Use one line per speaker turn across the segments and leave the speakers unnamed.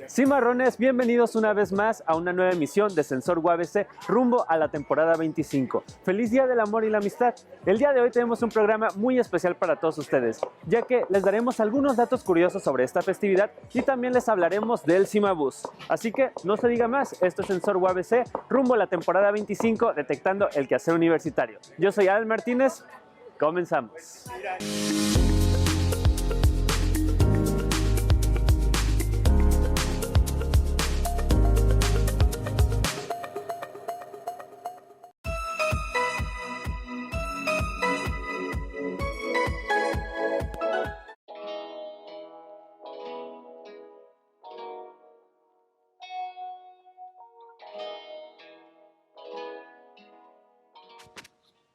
Cimarrones, bienvenidos una vez más a una nueva emisión de Sensor UABC rumbo a la temporada 25. ¡Feliz Día del Amor y la Amistad! El día de hoy tenemos un programa muy especial para todos ustedes, ya que les daremos algunos datos curiosos sobre esta festividad y también les hablaremos del Cimabús. Así que no se diga más, esto es Sensor UABC rumbo a la temporada 25, detectando el quehacer universitario. Yo soy Adel Martínez, comenzamos.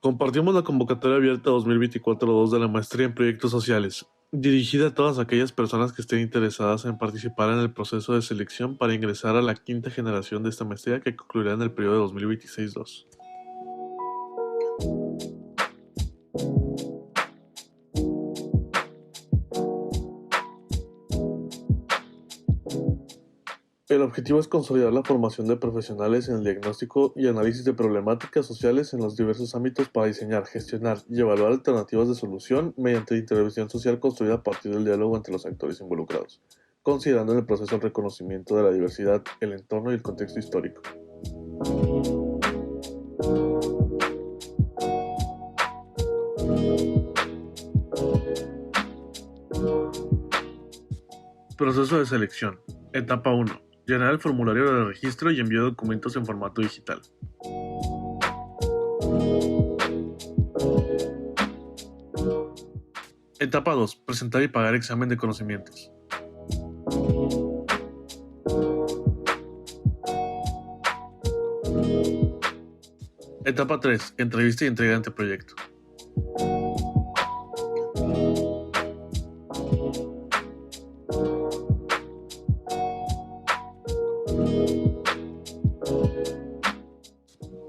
Compartimos la convocatoria abierta 2024-2 de la Maestría en Proyectos Sociales, dirigida a todas aquellas personas que estén interesadas en participar en el proceso de selección para ingresar a la quinta generación de esta maestría que concluirá en el periodo de 2026-2. El objetivo es consolidar la formación de profesionales en el diagnóstico y análisis de problemáticas sociales en los diversos ámbitos para diseñar, gestionar y evaluar alternativas de solución mediante intervención social construida a partir del diálogo entre los actores involucrados, considerando en el proceso el reconocimiento de la diversidad, el entorno y el contexto histórico. Proceso de selección. Etapa 1. Llenar el formulario de registro y envío de documentos en formato digital. Etapa 2. Presentar y pagar examen de conocimientos. Etapa 3. Entrevista y entrega de anteproyecto.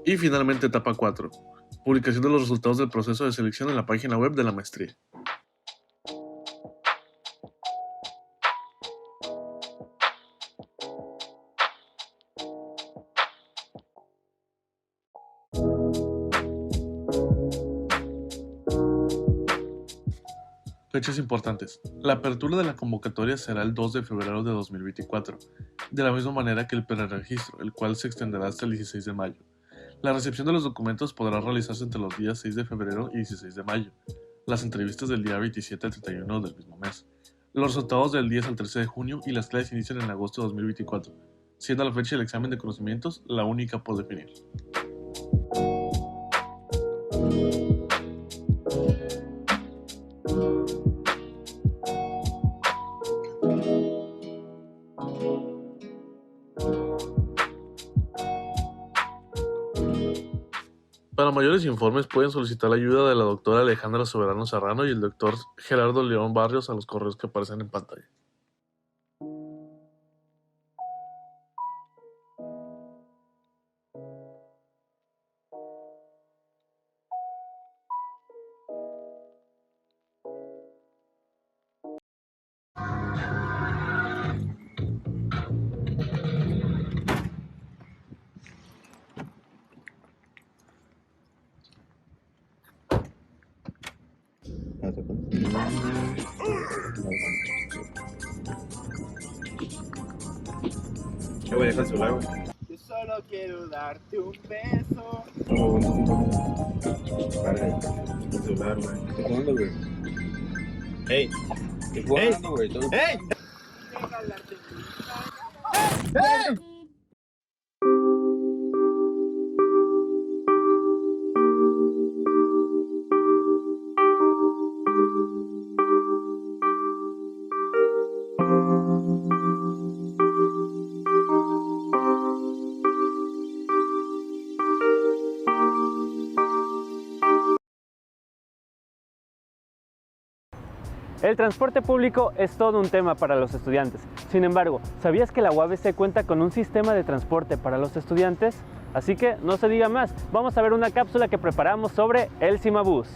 Y finalmente etapa 4. Publicación de los resultados del proceso de selección en la página web de la maestría. Fechas importantes. La apertura de la convocatoria será el 2 de febrero de 2024, de la misma manera que el preregistro, el cual se extenderá hasta el 16 de mayo. La recepción de los documentos podrá realizarse entre los días 6 de febrero y 16 de mayo, las entrevistas del día 27 al 31 del mismo mes, los resultados del 10 al 13 de junio y las clases inician en agosto de 2024, siendo la fecha del examen de conocimientos la única por definir. Para mayores informes pueden solicitar la ayuda de la doctora Alejandra Soberano Serrano y el doctor Gerardo León Barrios a los correos que aparecen en pantalla.
Yo voy a dejar el celular, güey.
Yo solo quiero darte un beso.
Vale, el celular, güey.
Estoy jugando, güey.
¡Ey!
Estoy jugando, güey.
¡Ey!
Regalarte mi vida.
¡Ey!
El transporte público es todo un tema para los estudiantes. Sin embargo, ¿sabías que la UABC cuenta con un sistema de transporte para los estudiantes? Así que no se diga más, vamos a ver una cápsula que preparamos sobre el Cimabús.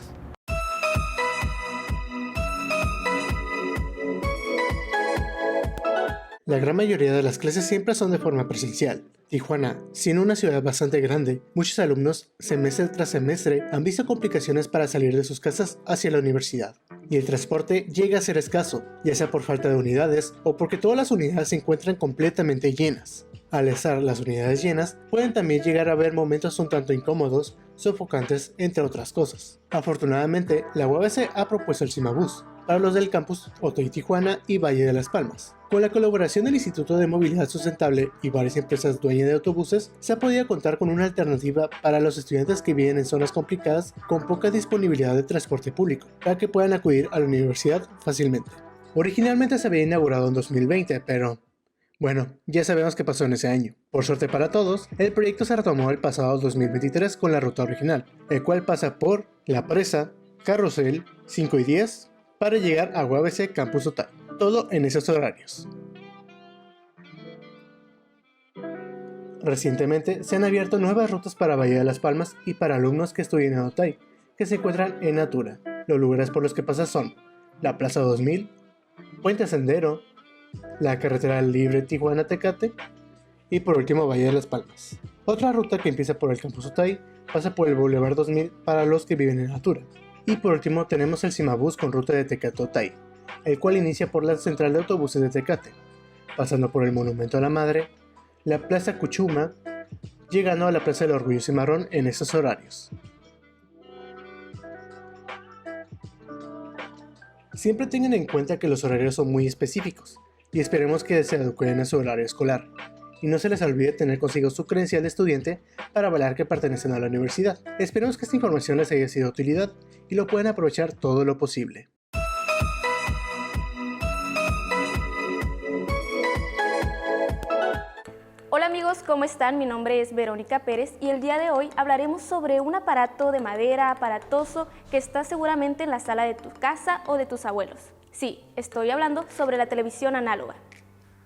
La gran mayoría de las clases siempre son de forma presencial. Tijuana, siendo una ciudad bastante grande, muchos alumnos, semestre tras semestre, han visto complicaciones para salir de sus casas hacia la universidad. Y el transporte llega a ser escaso, ya sea por falta de unidades o porque todas las unidades se encuentran completamente llenas. Al estar las unidades llenas, pueden también llegar a haber momentos un tanto incómodos, sofocantes, entre otras cosas. Afortunadamente, la UABC ha propuesto el Cimabús para los del campus Otoy Tijuana y Valle de las Palmas. Con la colaboración del Instituto de Movilidad Sustentable y varias empresas dueñas de autobuses, se ha podido contar con una alternativa para los estudiantes que viven en zonas complicadas con poca disponibilidad de transporte público, para que puedan acudir a la universidad fácilmente. Originalmente se había inaugurado en 2020, pero bueno, ya sabemos qué pasó en ese año. Por suerte para todos, el proyecto se retomó el pasado 2023 con la ruta original, el cual pasa por La Presa, Carrusel, 5 y 10, para llegar a UABC Campus Otay. Todo en esos horarios. Recientemente se han abierto nuevas rutas para Valle de las Palmas y para alumnos que estudian en Otay, que se encuentran en Natura. Los lugares por los que pasa son la Plaza 2000, Puente Sendero, la carretera libre Tijuana-Tecate y por último Valle de las Palmas. Otra ruta que empieza por el campus Otay pasa por el Boulevard 2000 para los que viven en Natura. Y por último tenemos el Cimabús con ruta de Tecate Otay, el cual inicia por la central de autobuses de Tecate, pasando por el Monumento a la Madre, la Plaza Cuchuma, llegando a la Plaza del Orgullo Cimarrón en esos horarios. Siempre tengan en cuenta que los horarios son muy específicos, y esperemos que se adecuen a su horario escolar, y no se les olvide tener consigo su credencial de estudiante para avalar que pertenecen a la universidad. Esperemos que esta información les haya sido de utilidad y lo puedan aprovechar todo lo posible.
Hola amigos, ¿cómo están? Mi nombre es Verónica Pérez y el día de hoy hablaremos sobre un aparato de madera aparatoso que está seguramente en la sala de tu casa o de tus abuelos. Sí, estoy hablando sobre la televisión análoga.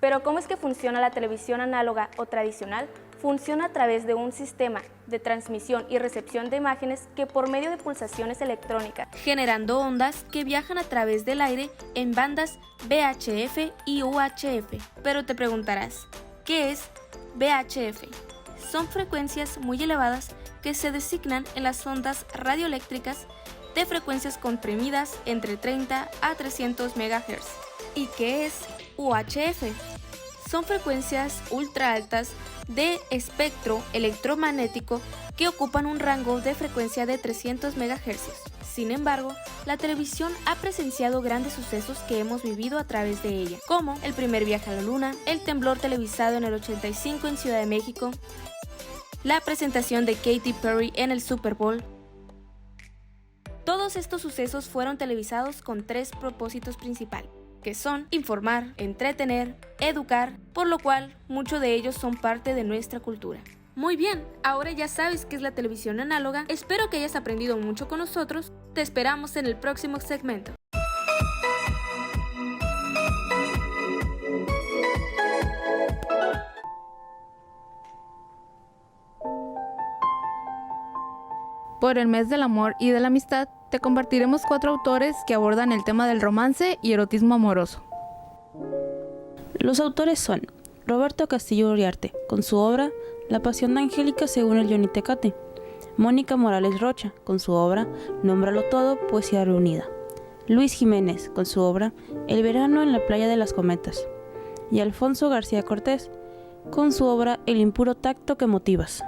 Pero ¿cómo es que funciona la televisión análoga o tradicional? Funciona a través de un sistema de transmisión y recepción de imágenes que por medio de pulsaciones electrónicas, generando ondas que viajan a través del aire en bandas VHF y UHF. Pero te preguntarás, ¿qué es VHF? Son frecuencias muy elevadas que se designan en las ondas radioeléctricas de frecuencias comprimidas entre 30 a 300 MHz. ¿Y qué es UHF? Son frecuencias ultra altas de espectro electromagnético que ocupan un rango de frecuencia de 300 MHz. Sin embargo, la televisión ha presenciado grandes sucesos que hemos vivido a través de ella, como el primer viaje a la luna, el temblor televisado en el 85 en Ciudad de México, la presentación de Katy Perry en el Super Bowl. Todos estos sucesos fueron televisados con tres propósitos principales, que son informar, entretener, educar, por lo cual muchos de ellos son parte de nuestra cultura. Muy bien, ahora ya sabes qué es la televisión análoga, espero que hayas aprendido mucho con nosotros, te esperamos en el próximo segmento.
Por el mes del amor y de la amistad, te compartiremos 4 autores que abordan el tema del romance y erotismo amoroso.
Los autores son Roberto Castillo Uriarte, con su obra La pasión de Angélica según el Johnny Tecate; Mónica Morales Rocha, con su obra Nómbralo todo, poesía reunida; Luis Jiménez, con su obra El verano en la playa de las cometas; y Alfonso García Cortés, con su obra El impuro tacto que motivas.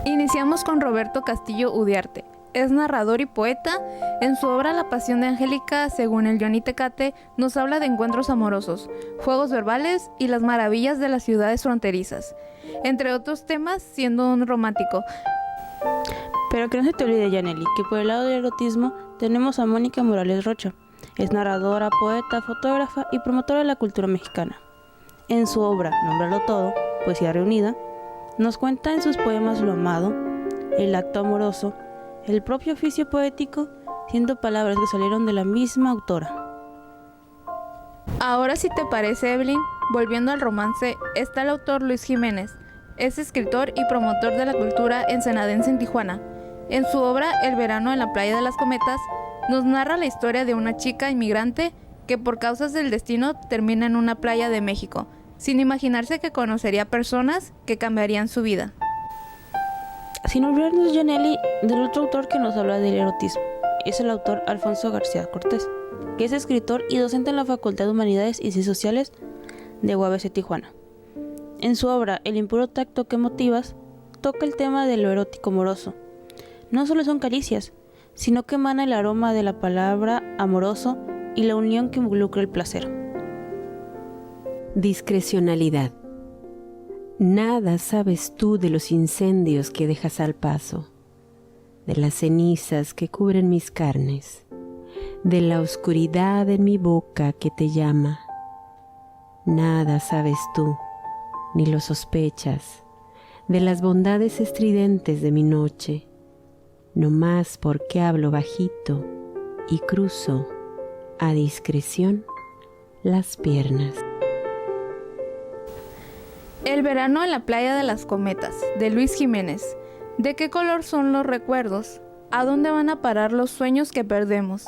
Iniciamos con Roberto Castillo Uriarte. Es narrador y poeta. En su obra La pasión de Angélica, según el Johnny Tecate, nos habla de encuentros amorosos, juegos verbales y las maravillas de las ciudades fronterizas, entre otros temas, siendo un romántico.
Pero que no se te olvide, Yaneli, que por el lado del erotismo tenemos a Mónica Morales Rocha. Es narradora, poeta, fotógrafa y promotora de la cultura mexicana. En su obra Nómbralo todo, poesía reunida, nos cuenta en sus poemas lo amado, el acto amoroso, el propio oficio poético, siendo palabras que salieron de la misma autora.
Ahora, si te parece, Evelyn, volviendo al romance, está el autor Luis Jiménez. Es escritor y promotor de la cultura ensenadense en Tijuana. En su obra El verano en la playa de las cometas, nos narra la historia de una chica inmigrante que por causas del destino termina en una playa de México, sin imaginarse que conocería personas que cambiarían su vida.
Sin olvidarnos, Yaneli, del otro autor que nos habla del erotismo. Es el autor Alfonso García Cortés, que es escritor y docente en la Facultad de Humanidades y Ciencias Sociales de UABC Tijuana. En su obra El impuro tacto que motivas, toca el tema de lo erótico amoroso. No solo son caricias, sino que emana el aroma de la palabra amoroso y la unión que involucra el placer.
Discrecionalidad. Nada sabes tú de los incendios que dejas al paso, de las cenizas que cubren mis carnes, de la oscuridad en mi boca que te llama. Nada sabes tú, ni lo sospechas, de las bondades estridentes de mi noche, no más porque hablo bajito y cruzo a discreción las piernas.
El verano en la playa de las cometas, de Luis Jiménez. ¿De qué color son los recuerdos? ¿A dónde van a parar los sueños que perdemos?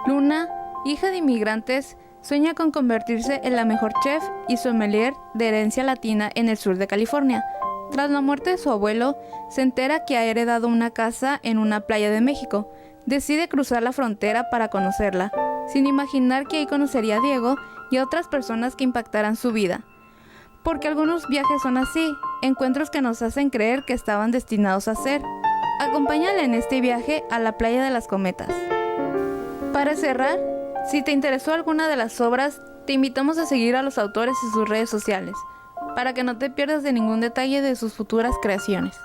Luna, hija de inmigrantes, sueña con convertirse en la mejor chef y sommelier de herencia latina en el sur de California. Tras la muerte de su abuelo, se entera que ha heredado una casa en una playa de México. Decide cruzar la frontera para conocerla, sin imaginar que ahí conocería a Diego y a otras personas que impactarán su vida. Porque algunos viajes son así, encuentros que nos hacen creer que estaban destinados a ser. Acompáñale en este viaje a la playa de las cometas. Para cerrar, si te interesó alguna de las obras, te invitamos a seguir a los autores en sus redes sociales, para que no te pierdas de ningún detalle de sus futuras creaciones.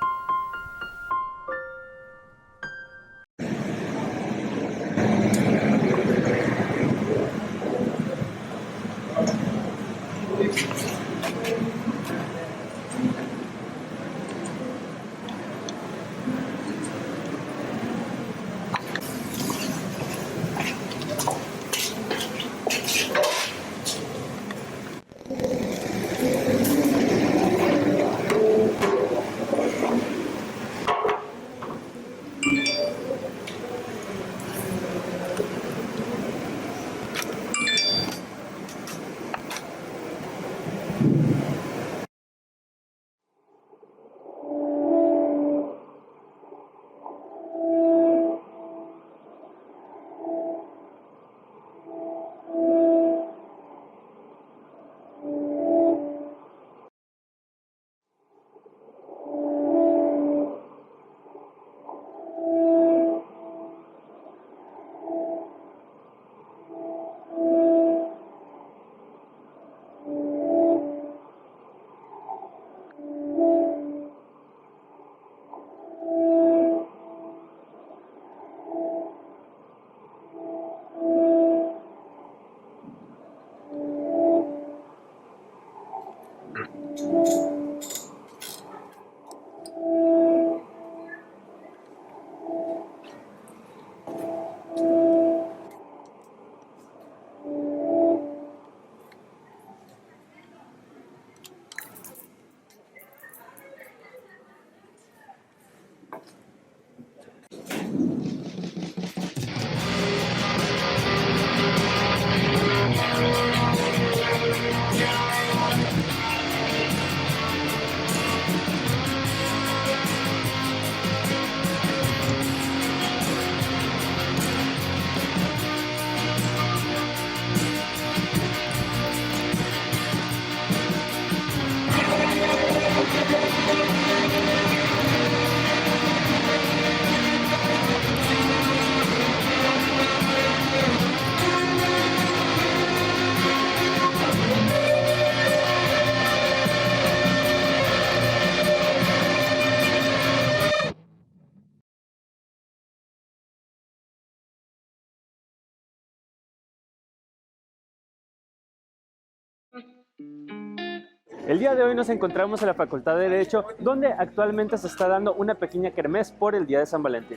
El día de hoy nos encontramos en la Facultad de Derecho, donde actualmente se está dando una pequeña kermés por el Día de San Valentín.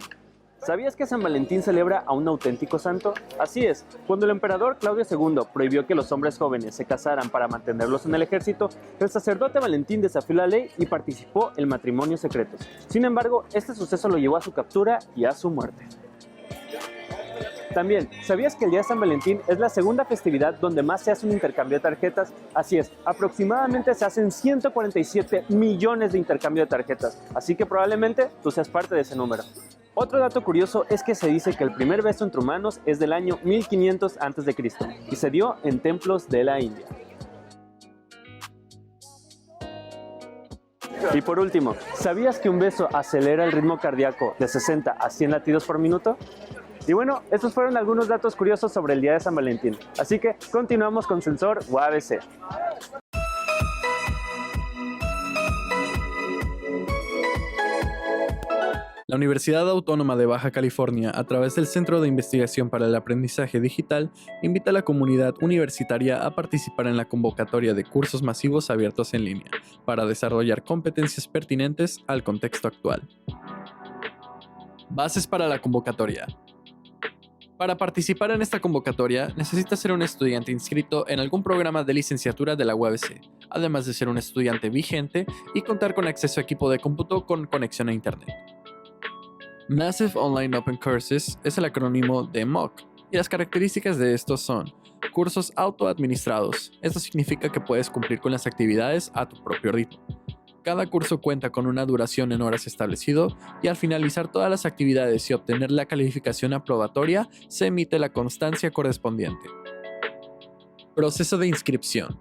¿Sabías que San Valentín celebra a un auténtico santo? Así es, cuando el emperador Claudio II prohibió que los hombres jóvenes se casaran para mantenerlos en el ejército, el sacerdote Valentín desafió la ley y participó en matrimonios secretos. Sin embargo, este suceso lo llevó a su captura y a su muerte. También, ¿sabías que el Día de San Valentín es la segunda festividad donde más se hace un intercambio de tarjetas? Así es, aproximadamente se hacen 147 millones de intercambio de tarjetas, así que probablemente tú seas parte de ese número. Otro dato curioso es que se dice que el primer beso entre humanos es del año 1500 a.C. y se dio en templos de la India. Y por último, ¿sabías que un beso acelera el ritmo cardíaco de 60 a 100 latidos por minuto? Y bueno, estos fueron algunos datos curiosos sobre el Día de San Valentín. Así que continuamos con Sensor UABC.
La Universidad Autónoma de Baja California, a través del Centro de Investigación para el Aprendizaje Digital, invita a la comunidad universitaria a participar en la convocatoria de cursos masivos abiertos en línea, para desarrollar competencias pertinentes al contexto actual. Bases para la convocatoria. Para participar en esta convocatoria, necesitas ser un estudiante inscrito en algún programa de licenciatura de la UABC, además de ser un estudiante vigente y contar con acceso a equipo de cómputo con conexión a Internet. Massive Online Open Courses es el acrónimo de MOOC, y las características de estos son cursos autoadministrados. Esto significa que puedes cumplir con las actividades a tu propio ritmo. Cada curso cuenta con una duración en horas establecido y al finalizar todas las actividades y obtener la calificación aprobatoria, se emite la constancia correspondiente. Proceso de inscripción.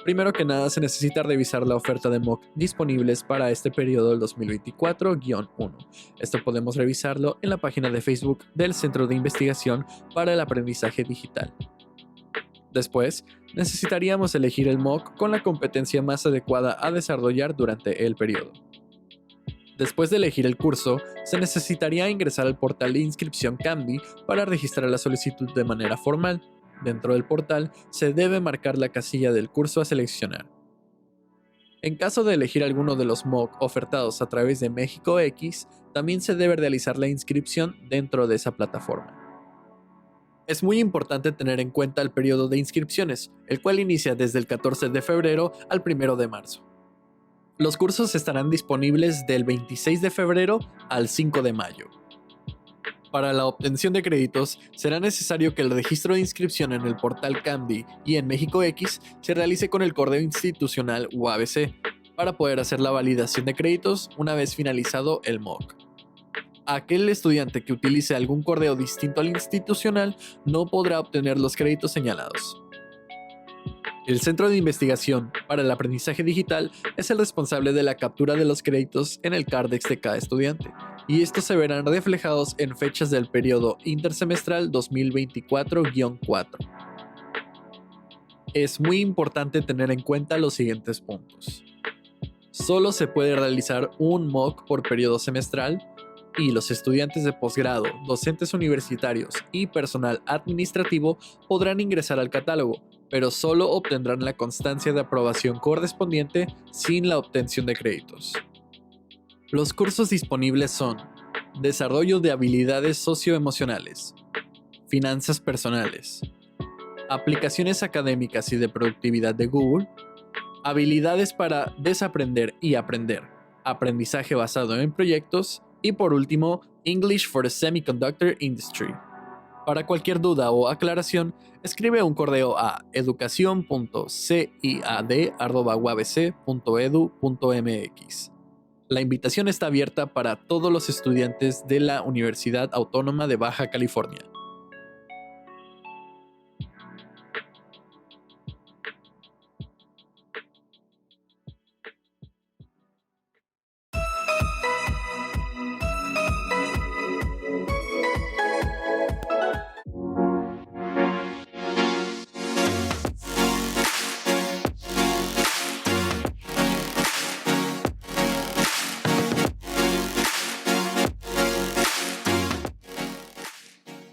Primero que nada, se necesita revisar la oferta de MOOC disponibles para este periodo del 2024-1. Esto podemos revisarlo en la página de Facebook del Centro de Investigación para el Aprendizaje Digital. Después, necesitaríamos elegir el MOOC con la competencia más adecuada a desarrollar durante el periodo. Después de elegir el curso, se necesitaría ingresar al portal de inscripción Canvas para registrar la solicitud de manera formal. Dentro del portal, se debe marcar la casilla del curso a seleccionar. En caso de elegir alguno de los MOOC ofertados a través de México X, también se debe realizar la inscripción dentro de esa plataforma. Es muy importante tener en cuenta el periodo de inscripciones, el cual inicia desde el 14 de febrero al 1 de marzo. Los cursos estarán disponibles del 26 de febrero al 5 de mayo. Para la obtención de créditos, será necesario que el registro de inscripción en el portal Canvas y en México X se realice con el correo institucional UABC, para poder hacer la validación de créditos una vez finalizado el MOOC. Aquel estudiante que utilice algún correo distinto al institucional no podrá obtener los créditos señalados. El Centro de Investigación para el Aprendizaje Digital es el responsable de la captura de los créditos en el Cardex de cada estudiante, y estos se verán reflejados en fechas del periodo intersemestral 2024-4. Es muy importante tener en cuenta los siguientes puntos. Solo se puede realizar un MOOC por periodo semestral, y los estudiantes de posgrado, docentes universitarios y personal administrativo podrán ingresar al catálogo, pero solo obtendrán la constancia de aprobación correspondiente sin la obtención de créditos. Los cursos disponibles son Desarrollo de habilidades socioemocionales, Finanzas personales, Aplicaciones académicas y de productividad de Google, Habilidades para desaprender y aprender, Aprendizaje basado en proyectos, y por último, English for the Semiconductor Industry. Para cualquier duda o aclaración, escribe un correo a educacion.ciad@uabc.edu.mx. La invitación está abierta para todos los estudiantes de la Universidad Autónoma de Baja California.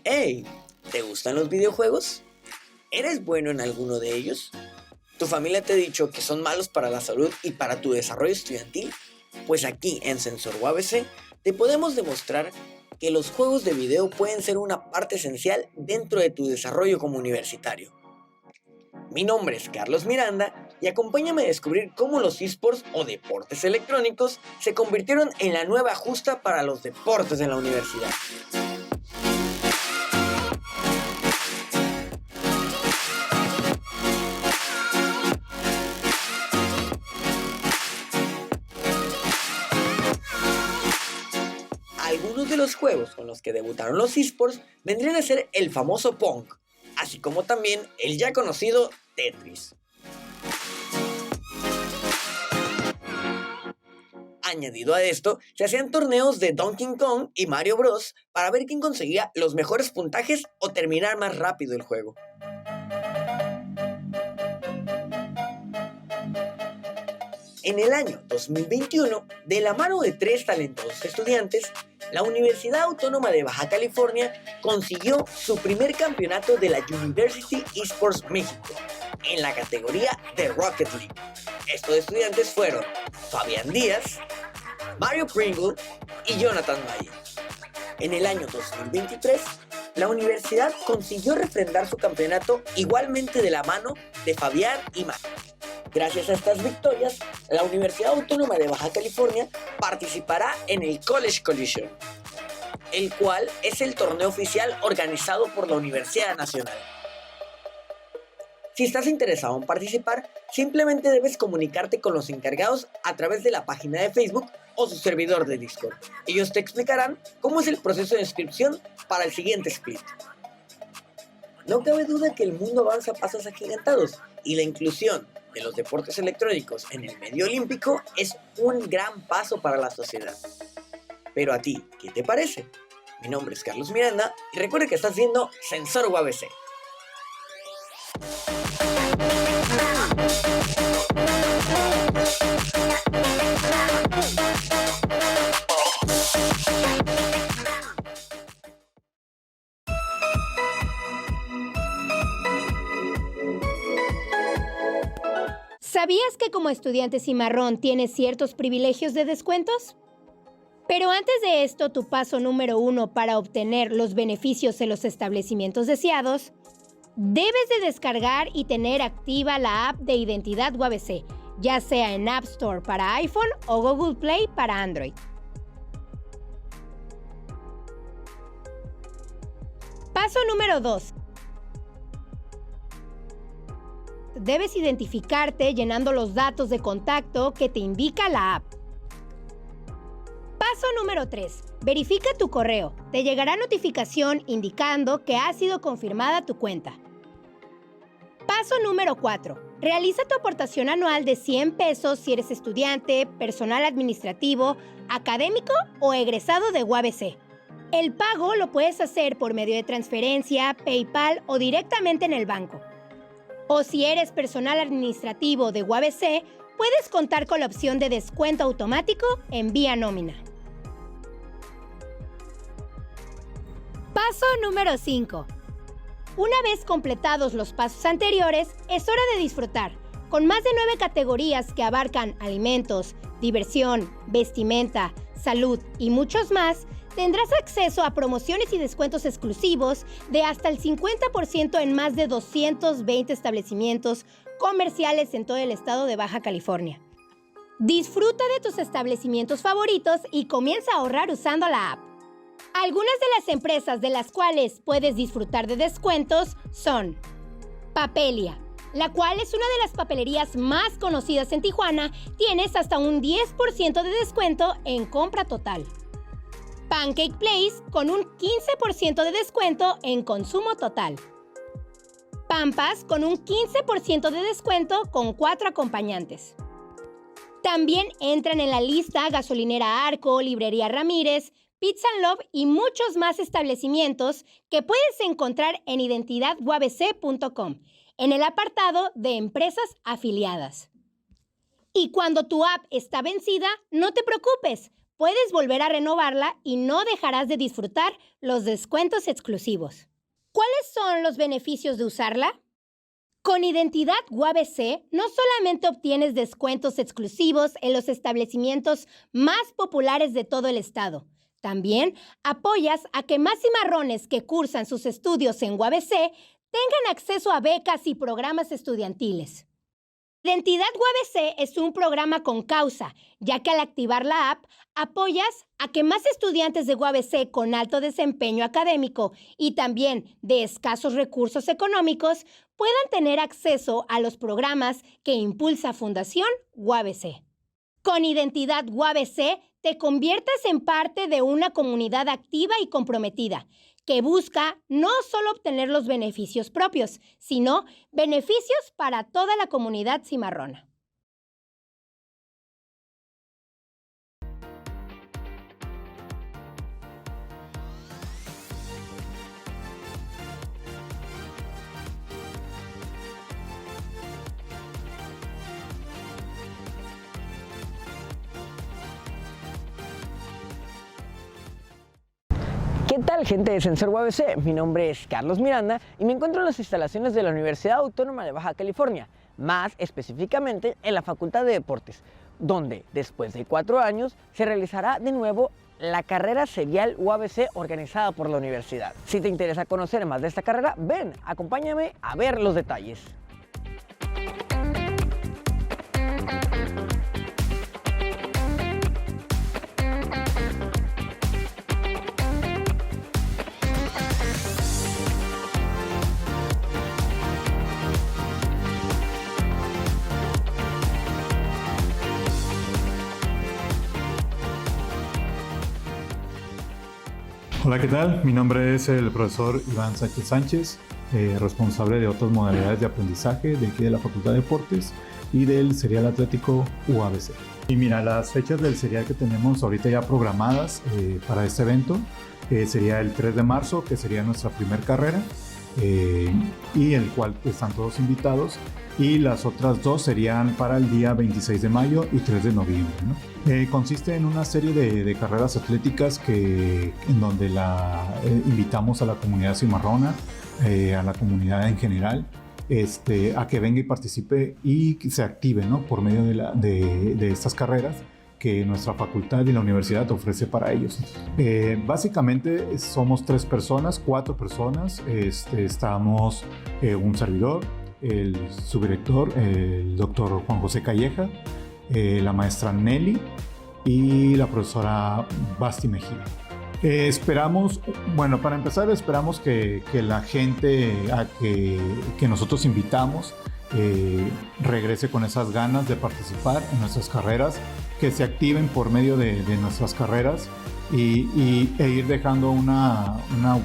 ¡Hey! ¿Te gustan los videojuegos? ¿Eres bueno en alguno de ellos? ¿Tu familia te ha dicho que son malos para la salud y para tu desarrollo estudiantil? Pues aquí en Sensor UABC te podemos demostrar que los juegos de video pueden ser una parte esencial dentro de tu desarrollo como universitario. Mi nombre es Carlos Miranda y acompáñame a descubrir cómo los eSports o deportes electrónicos se convirtieron en la nueva justa para los deportes de la universidad. videojuegos con los que debutaron los esports vendrían a ser el famoso Pong, así como también el ya conocido Tetris. Añadido a esto, se hacían torneos de Donkey Kong y Mario Bros. Para ver quién conseguía los mejores puntajes o terminar más rápido el juego. En el año 2021, de la mano de 3 talentosos estudiantes, la Universidad Autónoma de Baja California consiguió su primer campeonato de la University Esports México en la categoría de Rocket League. Estos estudiantes fueron Fabián Díaz, Mario Pringle y Jonathan Mayer. En el año 2023, la universidad consiguió refrendar su campeonato igualmente de la mano de Fabián y Mario. Gracias a estas victorias, la Universidad Autónoma de Baja California participará en el College Collision, el cual es el torneo oficial organizado por la Universidad Nacional. Si estás interesado en participar, simplemente debes comunicarte con los encargados a través de la página de Facebook o su servidor de Discord. Ellos te explicarán cómo es el proceso de inscripción para el siguiente split. No cabe duda que el mundo avanza a pasos agigantados y la inclusión de los deportes electrónicos en el medio olímpico es un gran paso para la sociedad. Pero a ti, ¿qué te parece? Mi nombre es Carlos Miranda y recuerda que estás viendo Sensor UABC.
¿Sabías que como estudiante cimarrón tienes ciertos privilegios de descuentos? Pero antes de esto, tu paso número 1 para obtener los beneficios en los establecimientos deseados, debes de descargar y tener activa la app de Identidad UABC, ya sea en App Store para iPhone o Google Play para Android. Paso número 2. Debes identificarte llenando los datos de contacto que te indica la app. Paso número 3. Verifica tu correo. Te llegará notificación indicando que ha sido confirmada tu cuenta. Paso número 4. Realiza tu aportación anual de 100 pesos si eres estudiante, personal administrativo, académico o egresado de UABC. El pago lo puedes hacer por medio de transferencia, PayPal o directamente en el banco. O si eres personal administrativo de UABC, puedes contar con la opción de descuento automático en vía nómina. Paso número 5. Una vez completados los pasos anteriores, es hora de disfrutar. Con más de 9 categorías que abarcan alimentos, diversión, vestimenta, salud y muchos más, tendrás acceso a promociones y descuentos exclusivos de hasta el 50% en más de 220 establecimientos comerciales en todo el estado de Baja California. Disfruta de tus establecimientos favoritos y comienza a ahorrar usando la app. Algunas de las empresas de las cuales puedes disfrutar de descuentos son Papelia, la cual es una de las papelerías más conocidas en Tijuana. Tienes hasta un 10% de descuento en compra total. Pancake Place con un 15% de descuento en consumo total. Pampas con un 15% de descuento con 4 acompañantes. También entran en la lista Gasolinera Arco, Librería Ramírez, Pizza and Love y muchos más establecimientos que puedes encontrar en identidaduabc.com en el apartado de empresas afiliadas. Y cuando tu app está vencida, no te preocupes. Puedes volver a renovarla y no dejarás de disfrutar los descuentos exclusivos. ¿Cuáles son los beneficios de usarla? Con Identidad UABC no solamente obtienes descuentos exclusivos en los establecimientos más populares de todo el estado, también apoyas a que más cimarrones que cursan sus estudios en UABC tengan acceso a becas y programas estudiantiles. Identidad UABC es un programa con causa, ya que al activar la app, apoyas a que más estudiantes de UABC con alto desempeño académico y también de escasos recursos económicos puedan tener acceso a los programas que impulsa Fundación UABC. Con Identidad UABC te conviertas en parte de una comunidad activa y comprometida, que busca no solo obtener los beneficios propios, sino beneficios para toda la comunidad cimarrona.
¿Qué tal, gente de Sensor UABC? Mi nombre es Carlos Miranda y me encuentro en las instalaciones de la Universidad Autónoma de Baja California, más específicamente en la Facultad de Deportes, donde después de 4 años se realizará de nuevo la carrera serial UABC organizada por la universidad. Si te interesa conocer más de esta carrera, ven, acompáñame a ver los detalles.
Hola, ¿qué tal? Mi nombre es el profesor Iván Sánchez Sánchez, responsable de otras modalidades de aprendizaje de aquí de la Facultad de Deportes y del Serial Atlético UABC. Y mira, las fechas del serial que tenemos ahorita ya programadas para este evento sería el 3 de marzo, que sería nuestra primer carrera, y el cual están todos invitados, y las otras dos serían para el día 26 de mayo y 3 de noviembre, ¿no? Consiste en una serie de carreras atléticas en donde invitamos a la comunidad cimarrona, a la comunidad en general, a que venga y participe y se active, ¿no? Por medio de estas carreras que nuestra facultad y la universidad ofrece para ellos. Básicamente somos 4 personas. Estamos un servidor, el subdirector, el doctor Juan José Calleja, la maestra Nelly y la profesora Basti Mejía. Esperamos, bueno, para empezar, esperamos que la gente que nosotros invitamos regrese con esas ganas de participar en nuestras carreras, que se activen por medio de nuestras carreras e ir dejando una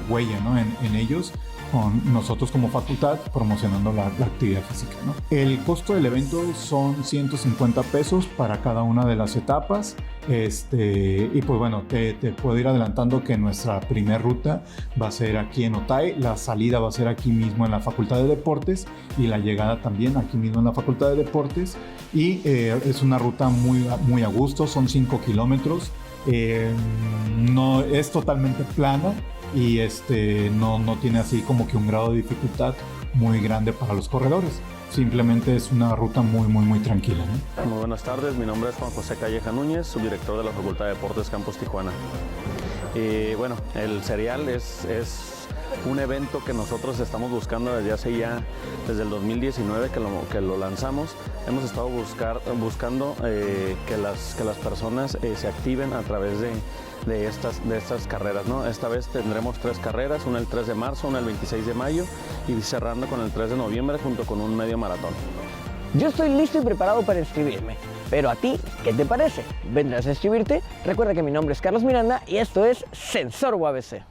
huella, ¿no? en ellos, con nosotros como facultad promocionando la actividad física, ¿no? El costo del evento son 150 pesos para cada una de las etapas, y pues bueno, te puedo ir adelantando que nuestra primera ruta va a ser aquí en Otay, la salida va a ser aquí mismo en la Facultad de Deportes y la llegada también aquí mismo en la Facultad de Deportes, y es una ruta muy a gusto, son 5 kilómetros, no es totalmente plana, y no tiene así como que un grado de dificultad muy grande para los corredores. Simplemente es una ruta muy tranquila, ¿no?
Muy buenas tardes, mi nombre es Juan José Calleja Núñez, subdirector de la Facultad de Deportes Campus Tijuana. Y bueno, el serial es un evento que nosotros estamos buscando desde el 2019 que lo lanzamos. Hemos estado buscando que las personas se activen a través de estas carreras, ¿no? Esta vez tendremos 3 carreras, una el 3 de marzo, una el 26 de mayo y cerrando con el 3 de noviembre junto con un medio maratón.
Yo estoy listo y preparado para inscribirme, pero a ti, ¿qué te parece? ¿Vendrás a inscribirte? Recuerda que mi nombre es Carlos Miranda y esto es Sensor UABC.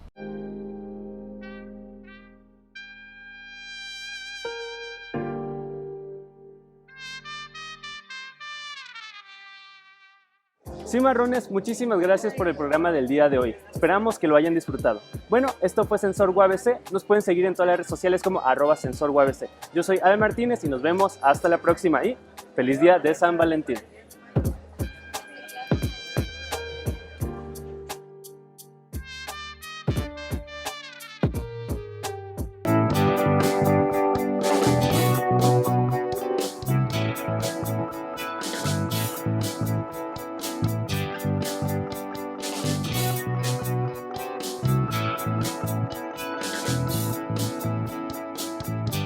Cimarrones, muchísimas gracias por el programa del día de hoy. Esperamos que lo hayan disfrutado. Bueno, esto fue Sensor UABC. Nos pueden seguir en todas las redes sociales como @SensorUABC. Yo soy Abel Martínez y nos vemos hasta la próxima y ¡feliz día de San Valentín!